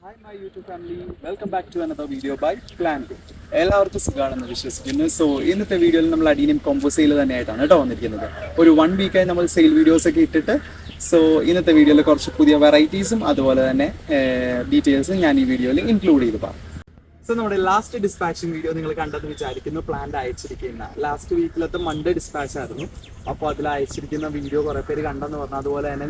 Hi my YouTube family, welcome back to another video by Plan Good. എല്ലാവർക്കും സുഖമാണെന്ന് വിശ്വസിക്കുന്നു. So ഇന്നത്തെ വീഡിയോയിൽ നമ്മൾ അഡീനിയം കോംബോ സെയിൽ തന്നെയായിട്ടാണ് കേട്ടോ വന്നിരിക്കുന്നത്. ഒരു 1 വീക്കായി നമ്മൾ സെയിൽ വീഡിയോസ് ഒക്കെ ഇട്ടിട്ട് സോ ഇന്നത്തെ വീഡിയോയിൽ കുറച്ച് പുതിയ വെറൈറ്റീസും അതുപോലെ തന്നെ ഡീറ്റെയിൽസും ഞാൻ ഈ വീഡിയോയിൽ ഇൻക്ലൂഡ് ചെയ്ത് പറയാം. സോ നമ്മുടെ ലാസ്റ്റ് ഡിസ്പാച്ചിങ് വീഡിയോ നിങ്ങൾ കണ്ടെന്ന് വിചാരിക്കുന്നു. പ്ലാന്റ് അയച്ചിരിക്കുന്ന ലാസ്റ്റ് വീക്കിലത്തെ മൺഡേ ഡിസ്പാച്ച് ആയിരുന്നു. അപ്പോൾ അതിൽ അയച്ചിരിക്കുന്ന വീഡിയോ കുറേ പേര് കണ്ടെന്ന് പറഞ്ഞു. അതുപോലെ തന്നെ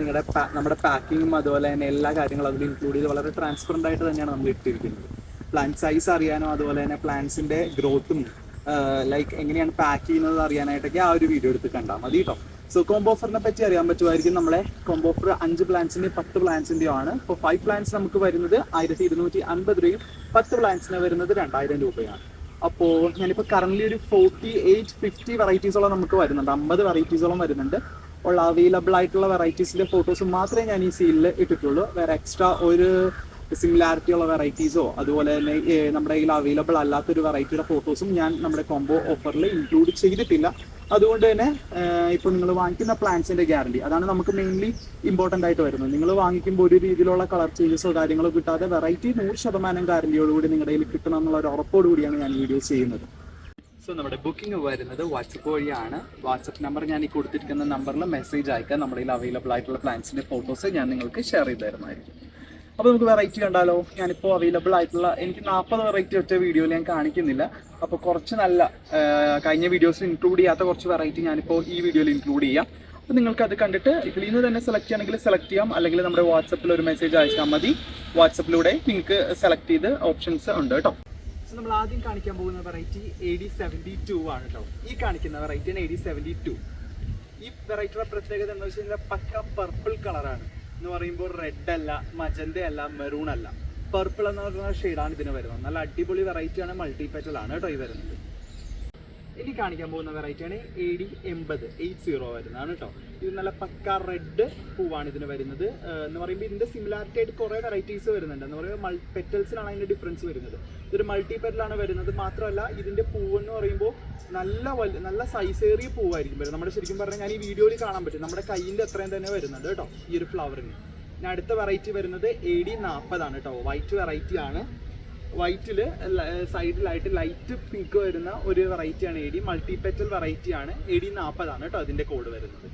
നമ്മുടെ പാക്കിങ്ങും അതുപോലെ തന്നെ എല്ലാ കാര്യങ്ങളും അതിൽ ഇൻക്ലൂഡ് ചെയ്ത് വളരെ ട്രാൻസ്പെറൻ്റ് ആയിട്ട് തന്നെയാണ് നമ്മൾ ഇട്ടിരിക്കുന്നത്. പ്ലാന്റ് സൈസ് അറിയാനോ അതുപോലെ തന്നെ പ്ലാന്റ്സിൻ്റെ ഗ്രോത്തും ലൈക്ക് എങ്ങനെയാണ് പാക്ക് ചെയ്യുന്നത് അറിയാനായിട്ടൊക്കെ ആ ഒരു വീഡിയോ എടുത്ത് കണ്ടാൽ മതി കേട്ടോ. സോ കോംബോ ഓഫറിനെ പറ്റി അറിയാൻ പറ്റുമായിരിക്കും. നമ്മളെ കോംബോ ഓഫർ 5 പ്ലാന്റ്സിൻ്റെയും 10 പ്ലാന്റ്സിൻ്റെയും ആണ്. ഇപ്പോൾ 5 പ്ലാന്റ്സ് നമുക്ക് വരുന്നത് 1250 രൂപയും 10 പ്ലാന്റ്സിന് വരുന്നത് 2000 രൂപയാണ്. അപ്പോൾ ഞാനിപ്പോൾ കറൻ്റ് ഒരു 48-50 വെറൈറ്റീസോളം നമുക്ക് വരുന്നുണ്ട്. 50 വെറൈറ്റീസോളം വരുന്നുണ്ട്. ഉള്ള അവൈലബിൾ ആയിട്ടുള്ള വെറൈറ്റീസിൻ്റെ ഫോട്ടോസ് മാത്രമേ ഞാൻ ഈ സീലിൽ ഇട്ടിട്ടുള്ളൂ. വേറെ എക്സ്ട്രാ ഒരു സിമിലാരിറ്റി ഉള്ള വെറൈറ്റീസോ അതുപോലെ തന്നെ നമ്മുടെ കയ്യിൽ അവൈലബിൾ അല്ലാത്തൊരു വെറൈറ്റിയുടെ ഫോട്ടോസും ഞാൻ നമ്മുടെ കോംബോ ഓഫറിൽ ഇൻക്ലൂഡ് ചെയ്തിട്ടില്ല. അതുകൊണ്ട് തന്നെ ഇപ്പോൾ നിങ്ങൾ വാങ്ങിക്കുന്ന പ്ലാന്റ്സിൻ്റെ ഗ്യാരണ്ടി അതാണ് നമുക്ക് മെയിൻലി ഇമ്പോർട്ടൻ്റ് ആയിട്ട് വരുന്നത്. നിങ്ങൾ വാങ്ങിക്കുമ്പോൾ ഒരു രീതിയിലുള്ള കളർ ചേഞ്ചസോ കാര്യങ്ങളോ കിട്ടാതെ വെറൈറ്റി 100% ഗ്യാരണ്ടിയോടുകൂടി നിങ്ങളുടെ കയ്യിൽ കിട്ടണം എന്നുള്ള ഒരു ഉറപ്പോടുകൂടിയാണ് ഞാൻ വീഡിയോ ചെയ്യുന്നത്. സോ നമ്മുടെ ബുക്കിംഗ് വരുന്നത് വാട്സപ്പ് വഴിയാണ്. വാട്സപ്പ് നമ്പർ ഞാൻ ഈ കൊടുത്തിരിക്കുന്ന നമ്പറിൽ മെസ്സേജ് അയക്കാൻ നമ്മുടെ കയ്യിൽ അവൈലബിൾ ആയിട്ടുള്ള പ്ലാന്റ്സിൻ്റെ ഫോട്ടോസ് ഞാൻ നിങ്ങൾക്ക് ഷെയർ ചെയ്ത് തരുന്നതായിരിക്കും. അപ്പോൾ നമുക്ക് വെറൈറ്റി കണ്ടാലോ. ഞാനിപ്പോൾ അവൈലബിൾ ആയിട്ടുള്ള എനിക്ക് 40 വെറൈറ്റി ഒറ്റ വീഡിയോയിൽ ഞാൻ കാണിക്കുന്നില്ല. അപ്പോൾ കുറച്ച് നല്ല കഴിഞ്ഞ വീഡിയോസ് ഇൻക്ലൂഡ് ചെയ്യാത്ത കുറച്ച് വെറൈറ്റി ഞാനിപ്പോൾ ഈ വീഡിയോയിൽ ഇൻക്ലൂഡ് ചെയ്യാം. അപ്പോൾ നിങ്ങൾക്ക് അത് കണ്ടിട്ട് ഇതിൽ നിന്ന് തന്നെ സെലക്ട് ചെയ്യണമെങ്കിൽ സെലക്ട് ചെയ്യാം. അല്ലെങ്കിൽ നമ്മുടെ വാട്സപ്പിൽ ഒരു മെസ്സേജ് അയച്ചാൽ മതി. വാട്സപ്പിലൂടെ നിങ്ങൾക്ക് സെലക്ട് ചെയ്ത് ഓപ്ഷൻസ് ഉണ്ട് കേട്ടോ. സോ നമ്മൾ ആദ്യം കാണിക്കാൻ പോകുന്ന വെറൈറ്റി AD72 ആണ് കേട്ടോ. ഈ കാണിക്കുന്ന വെറൈറ്റിയാണ് AD72. ഈ വെറൈറ്റിയുടെ പ്രത്യേകത എന്താ വെച്ച് കഴിഞ്ഞാൽ പക്ക പർപ്പിൾ കളറാണ്. എന്ന് പറയുമ്പോൾ റെഡ് അല്ല, മജന്ത അല്ല, മെറൂൺ അല്ല, പർപ്പിൾ എന്ന് പറയുന്ന ഷെയ്ഡാണ് ഇതിന് വരുന്നത്. നല്ല അടിപൊളി വെറൈറ്റിയാണ്, മൾട്ടിപെറ്റൽ ആണ് കേട്ടോ ഈ വരുന്നത്. ഇനി കാണിക്കാൻ പോകുന്ന വെറൈറ്റിയാണ് AD80 വരുന്നതാണ് കേട്ടോ. ഇത് നല്ല പക്ക റെഡ് പൂവാണ് ഇതിന് വരുന്നത്. എന്ന് പറയുമ്പോൾ ഇതിൻ്റെ സിമിലാരിറ്റി ആയിട്ട് കുറേ വെറൈറ്റീസ് വരുന്നുണ്ട്. എന്ന് പറയുമ്പോൾ പെറ്റൽസിലാണ് അതിൻ്റെ ഡിഫറൻസ് വരുന്നത്. ഇതൊരു മൾട്ടി പെറ്റലാണ് വരുന്നത്. മാത്രമല്ല ഇതിൻ്റെ പൂവെന്ന് പറയുമ്പോൾ നല്ല സൈസേറിയ പൂവായിരിക്കും വരുന്നത്. നമ്മുടെ ശരിക്കും പറഞ്ഞാൽ ഞാൻ ഈ വീഡിയോയിൽ കാണാൻ പറ്റും നമ്മുടെ കയ്യിൻ്റെ അത്രയും തന്നെ വരുന്നുണ്ട് കേട്ടോ ഈ ഒരു ഫ്ലവറിന്. ഇനി അടുത്ത വെറൈറ്റി വരുന്നത് AD40 ആണ് കേട്ടോ. വൈറ്റ് വെറൈറ്റി ആണ്. വൈറ്റിൽ സൈഡിലായിട്ട് ലൈറ്റ് പിങ്ക് വരുന്ന ഒരു വെറൈറ്റിയാണ് മൾട്ടിപെറ്റൽ വെറൈറ്റിയാണ്. AD40 ആണ് കേട്ടോ അതിൻ്റെ കോഡ് വരുന്നത്.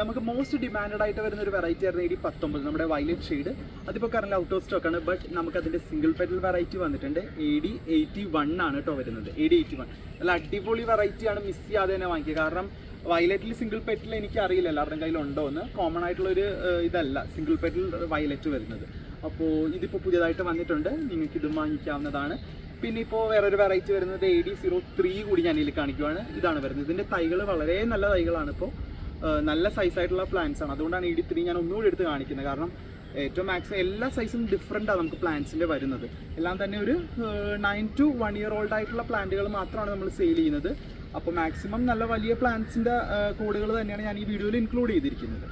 നമുക്ക് മോസ്റ്റ് ഡിമാൻഡഡ് ആയിട്ട് വരുന്ന ഒരു വെറൈറ്റി ആയിരുന്നു AD19, നമ്മുടെ വയലറ്റ് ഷെയ്ഡ്. അതിപ്പോൾ കറന്റ് ഔട്ട് ഓഫ് സ്റ്റോക്ക് ആണ്. ബട്ട് നമുക്ക് അതിൻ്റെ സിംഗിൾ പെറ്റൽ വെറൈറ്റി വന്നിട്ടുണ്ട്. AD81 ആണ് കേട്ടോ വരുന്നത്. AD81 നല്ല അടിപൊളി വെറൈറ്റിയാണ്. മിസ് ചെയ്യാതെ തന്നെ വാങ്ങിക്കുക. കാരണം വയലറ്റിൽ സിംഗിൾ പെറ്റൽ എനിക്ക് അറിയില്ല എല്ലാവരുടെയും കയ്യിലുണ്ടോ എന്ന്. കോമൺ ആയിട്ടുള്ളൊരു ഇതല്ല സിംഗിൾ പെറ്റൽ വയലറ്റ് വരുന്നത്. അപ്പോൾ ഇതിപ്പോൾ പുതിയതായിട്ട് വന്നിട്ടുണ്ട്. നിങ്ങൾക്ക് ഇതും വാങ്ങിക്കാവുന്നതാണ്. പിന്നെ ഇപ്പോൾ വേറൊരു വെറൈറ്റി വരുന്നത് AD03 കൂടി ഞാൻ ഇതിൽ കാണിക്കുവാണ്. ഇതാണ് വരുന്നത്. ഇതിൻ്റെ തൈകൾ വളരെ നല്ല തൈകളാണ്. ഇപ്പോൾ നല്ല സൈസായിട്ടുള്ള പ്ലാന്റ്സ് ആണ്. അതുകൊണ്ടാണ് AD3 ഞാൻ ഒന്നുകൂടി എടുത്ത് കാണിക്കുന്നത്. കാരണം ഏറ്റവും മാക്സിമം എല്ലാ സൈസും ഡിഫറെൻ്റ് ആണ് നമുക്ക് പ്ലാന്റ്സിൻ്റെ വരുന്നത്. എല്ലാം തന്നെ ഒരു 9 to 1 year old ആയിട്ടുള്ള പ്ലാന്റുകൾ മാത്രമാണ് നമ്മൾ സെയിൽ ചെയ്യുന്നത്. അപ്പോൾ മാക്സിമം നല്ല വലിയ പ്ലാന്റ്സിൻ്റെ കോഡുകൾ തന്നെയാണ് ഞാൻ ഈ വീഡിയോയിൽ ഇൻക്ലൂഡ് ചെയ്തിരിക്കുന്നത്.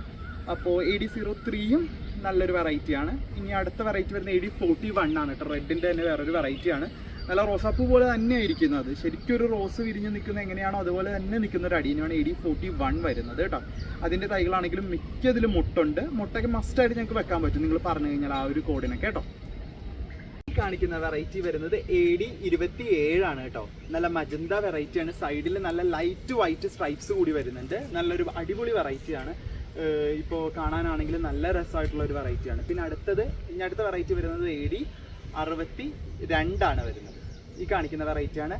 അപ്പോൾ AD03യും നല്ലൊരു വെറൈറ്റിയാണ്. ഇനി അടുത്ത വെറൈറ്റി വരുന്നത് AD41 ആണ് കേട്ടോ. റെഡിൻ്റെ തന്നെ വേറൊരു വെറൈറ്റിയാണ്. നല്ല റോസാപ്പൂ പോലെ തന്നെയാണ് ഇരിക്കുന്നത്. ശരിക്കും ഒരു റോസ് വിരിഞ്ഞ് നിൽക്കുന്ന എങ്ങനെയാണോ അതുപോലെ തന്നെ നിൽക്കുന്ന ഒരു അടീനാണ് AD41 വരുന്നത് കേട്ടോ. അതിൻ്റെ തൈകളാണെങ്കിലും മിക്കതിലും മുട്ടുണ്ട്. മുട്ടൊക്കെ മസ്റ്റായിട്ട് ഞങ്ങൾക്ക് വെക്കാൻ പറ്റും നിങ്ങൾ പറഞ്ഞു കഴിഞ്ഞാൽ ആ ഒരു കോഡിനൊക്കെ കേട്ടോ. കാണിക്കുന്ന വെറൈറ്റി വരുന്നത് AD27 ആണ് കേട്ടോ. നല്ല മജന്ത വെറൈറ്റിയാണ്. സൈഡിൽ നല്ല ലൈറ്റ് വൈറ്റ് സ്ട്രൈപ്സ് കൂടി വരുന്നുണ്ട്. നല്ലൊരു അടിപൊളി വെറൈറ്റിയാണ്. ഇപ്പോൾ കാണാനാണെങ്കിലും നല്ല രസമായിട്ടുള്ള ഒരു വെറൈറ്റിയാണ്. പിന്നെ അടുത്ത വെറൈറ്റി വരുന്നത് AD62 ആണ് വരുന്നത്. ഈ കാണിക്കുന്ന വെറൈറ്റിയാണ്.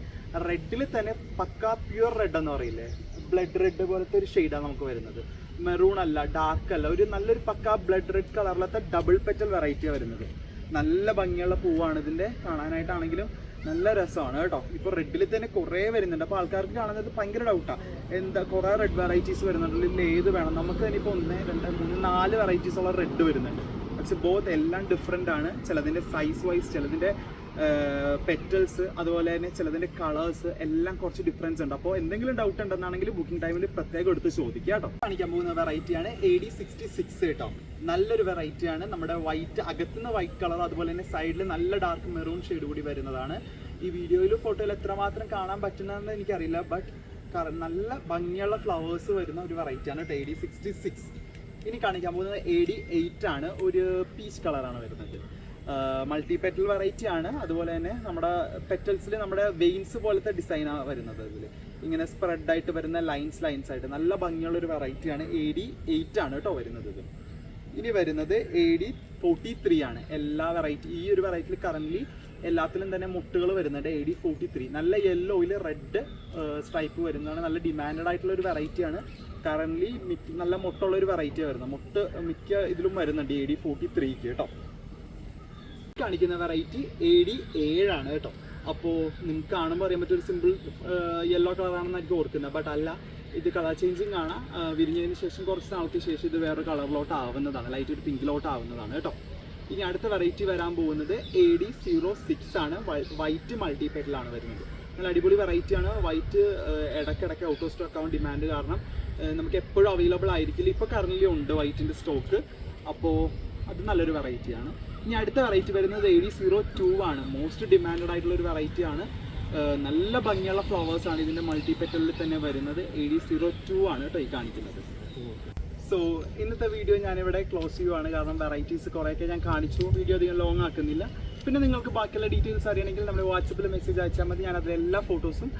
റെഡിൽ തന്നെ പക്ക പ്യുവർ റെഡ് എന്ന് പറയില്ലേ, ബ്ലഡ് റെഡ് പോലത്തെ ഒരു ഷെയ്ഡാണ് നമുക്ക് വരുന്നത്. മെറൂൺ അല്ല, ഡാർക്ക് അല്ല, ഒരു നല്ലൊരു പക്ക ബ്ലഡ് റെഡ് കളറിലത്തെ ഡബിൾ പെറ്റൽ വെറൈറ്റിയാണ് വരുന്നത്. നല്ല ഭംഗിയുള്ള പൂവാണ്. ഇതിൻ്റെ കാണാനായിട്ടാണെങ്കിലും നല്ല രസമാണ് കേട്ടോ. ഇപ്പോൾ റെഡിൽ തന്നെ കുറേ വരുന്നുണ്ട്. അപ്പോൾ ആൾക്കാർക്ക് കാണുന്നത് ഭയങ്കര ഡൗട്ടാണ്. എന്താ കുറേ റെഡ് വെറൈറ്റീസ് വരുന്നുണ്ട്, ഇതിൽ ഏത് വേണം. നമുക്ക് തന്നെ ഇപ്പോൾ 1, 2, 3, 4 വെറൈറ്റീസുള്ള റെഡ് വരുന്നുണ്ട്. പക്ഷെ ബോത്ത് എല്ലാം ഡിഫറെൻ്റ് ആണ്. ചിലതിൻ്റെ സൈസ് വൈസ്, ചിലതിൻ്റെ പെറ്റൽസ്, അതുപോലെ തന്നെ ചിലതിൻ്റെ കളേഴ്സ് എല്ലാം കുറച്ച് ഡിഫറൻസ് ഉണ്ട്. അപ്പോൾ എന്തെങ്കിലും ഡൗട്ട് ഉണ്ടെന്നാണെങ്കിൽ ബുക്കിംഗ് ടൈമിൽ പ്രത്യേകം എടുത്ത് ചോദിക്കുക കേട്ടോ. കാണിക്കാൻ പോകുന്ന വെറൈറ്റിയാണ് AD66 കേട്ടോ. നല്ലൊരു വെറൈറ്റിയാണ്. നമ്മുടെ വൈറ്റ് അകത്തുനിന്ന് വൈറ്റ് കളർ, അതുപോലെ തന്നെ സൈഡിൽ നല്ല ഡാർക്ക് മെറൂൺ ഷെയ്ഡ് കൂടി വരുന്നതാണ്. ഈ വീഡിയോയിൽ ഫോട്ടോയിൽ എത്രമാത്രം കാണാൻ പറ്റുന്നതെന്ന് എനിക്കറിയില്ല. ബട്ട് നല്ല ഭംഗിയുള്ള ഫ്ലവേഴ്സ് വരുന്ന ഒരു വെറൈറ്റിയാണ് AD66. ഇനി കാണിക്കാൻ പോകുന്നത് AD8 ആണ്. ഒരു പീച്ച് കളറാണ് വരുന്നത്. മൾട്ടി പെറ്റൽ വെറൈറ്റി ആണ്. അതുപോലെ തന്നെ നമ്മുടെ പെറ്റൽസിൽ നമ്മുടെ വെയിൻസ് പോലത്തെ ഡിസൈനാണ് വരുന്നത്. ഇതിൽ ഇങ്ങനെ സ്പ്രെഡ് ആയിട്ട് വരുന്ന ലൈൻസ് ആയിട്ട് നല്ല ഭംഗിയുള്ള ഒരു വെറൈറ്റിയാണ്. AD8 ആണ് കേട്ടോ വരുന്നത്. ഇത് ഇനി വരുന്നത് AD43 ആണ്. എല്ലാ വെറൈറ്റി ഈ ഒരു വെറൈറ്റിയിൽ കറൻ്റ്ലി എല്ലാത്തിലും തന്നെ മുട്ടുകൾ വരുന്നുണ്ട്. AD43 നല്ല യെല്ലോയിൽ റെഡ് സ്ട്രൈപ്പ് വരുന്നതാണ്. നല്ല ഡിമാൻഡഡ് ആയിട്ടുള്ള ഒരു വെറൈറ്റിയാണ്. കറൻ്റ്ലി നല്ല മുട്ടുള്ള ഒരു വെറൈറ്റിയാണ് വരുന്നത്. മുട്ട് മിക്ക ഇതിലും വരുന്നുണ്ട് AD43 കേട്ടോ. കാണിക്കുന്ന വെറൈറ്റി AD7 ആണ് കേട്ടോ. അപ്പോൾ നിങ്ങൾക്ക് കാണുമ്പോൾ അറിയാൻ പറ്റും ഒരു സിമ്പിൾ യെല്ലോ കളറാണെന്നായിരിക്കും ഓർക്കുന്നത്. ബട്ട് അല്ല, ഇത് കളർ ചേഞ്ചിങ് ആണ്. വിരിഞ്ഞതിന് ശേഷം കുറച്ച് നാൾക്ക് ശേഷം ഇത് വേറെ കളറിലോട്ട് ആവുന്നതാണ്. ലൈറ്റ് ഒരു പിങ്കിലോട്ട് ആവുന്നതാണ് കേട്ടോ. ഇനി അടുത്ത വെറൈറ്റി വരാൻ പോകുന്നത് AD06 ആണ്. വൈറ്റ് മൾട്ടി പെറ്റലാണ് വരുന്നത്. നല്ല അടിപൊളി വെറൈറ്റിയാണ്. വൈറ്റ് ഇടയ്ക്കിടയ്ക്ക് ഔട്ട് ഓഫ് സ്റ്റോക്ക് ആവാൻ ഡിമാൻഡ് കാരണം നമുക്ക് എപ്പോഴും അവൈലബിൾ ആയിരിക്കില്ല. ഇപ്പോൾ കറൻ്റ്ലി ഉണ്ട് വൈറ്റിൻ്റെ സ്റ്റോക്ക്. അപ്പോൾ അത് നല്ലൊരു വെറൈറ്റിയാണ്. ഇനി അടുത്ത വെറൈറ്റി വരുന്നത് AD02 ആണ്. മോസ്റ്റ് ഡിമാൻഡഡ് ആയിട്ടുള്ള ഒരു വെറൈറ്റിയാണ്. നല്ല ഭംഗിയുള്ള ഫ്ലവേഴ്സാണ് ഇതിൻ്റെ മൾട്ടി പെറ്റലിൽ തന്നെ വരുന്നത്. AD02 ആണ് കേട്ടോ ഈ കാണിക്കുന്നത്. സോ ഇന്നത്തെ വീഡിയോ ഞാനിവിടെ ക്ലോസ് ചെയ്യുവാണ്. കാരണം വെറൈറ്റീസ് കുറേയൊക്കെ ഞാൻ കാണിച്ചു. വീഡിയോ അധികം ലോങ് ആക്കുന്നില്ല. പിന്നെ നിങ്ങൾക്ക് ബാക്കിയുള്ള ഡീറ്റെയിൽസ് അറിയണമെങ്കിൽ നമ്മുടെ വാട്സപ്പിൽ മെസ്സേജ് അയച്ചാൽ മതി. ഞാൻ അതിൽ എല്ലാ ഫോട്ടോസും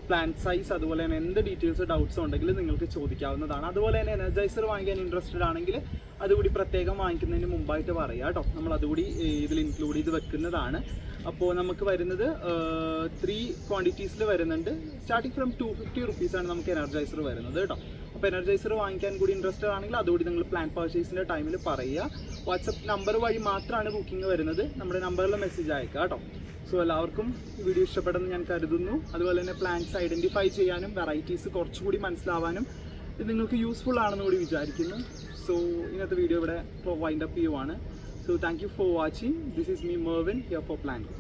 പ്ലാന്റ് സൈസ് അതുപോലെ തന്നെ എന്ത് ഡീറ്റെയിൽസ് ഡൗട്ട്സ് ഉണ്ടെങ്കിൽ നിങ്ങൾക്ക് ചോദിക്കാവുന്നതാണ്. അതുപോലെ തന്നെ എനർജൈസർ വാങ്ങിക്കാൻ ഇൻട്രസ്റ്റഡ് ആണെങ്കിൽ അതുകൂടി പ്രത്യേകം വാങ്ങിക്കുന്നതിന് മുമ്പായിട്ട് പറയുക കേട്ടോ. നമ്മൾ അതുകൂടി ഇതിൽ ഇൻക്ലൂഡ് ചെയ്ത് വെക്കുന്നതാണ്. അപ്പോൾ നമുക്ക് വരുന്നത് 3 ക്വാണ്ടിറ്റീസിൽ വരുന്നുണ്ട്. സ്റ്റാർട്ടിങ് ഫ്രം 250 റുപ്പീസാണ് നമുക്ക് എനർജൈസർ വരുന്നത് കേട്ടോ. അപ്പോൾ എനർജൈസർ വാങ്ങിക്കാൻ കൂടി ഇൻട്രസ്റ്റഡ് ആണെങ്കിൽ അതുകൂടി നിങ്ങൾ പ്ലാൻ പർച്ചേസിൻ്റെ ടൈമിൽ പറയുക. വാട്സപ്പ് നമ്പർ വഴി മാത്രമാണ് ബുക്കിംഗ് വരുന്നത്. നമ്മുടെ നമ്പറിൽ മെസ്സേജ് അയക്കുക കേട്ടോ. സോ എല്ലാവർക്കും ഈ വീഡിയോ ഇഷ്ടപ്പെടുമെന്ന് ഞാൻ കരുതുന്നു. അതുപോലെ തന്നെ പ്ലാന്റ്സ് ഐഡൻറ്റിഫൈ ചെയ്യാനും വെറൈറ്റീസ് കുറച്ചുകൂടി മനസ്സിലാവാനും ഇത് നിങ്ങൾക്ക് യൂസ്ഫുൾ ആണെന്ന് കൂടി വിചാരിക്കുന്നു. സോ ഇന്നത്തെ വീഡിയോ ഇവിടെ വൈൻഡ് അപ്പ് ചെയ്യുവാണ്. So thank you for watching. This is me Mervin here for plant.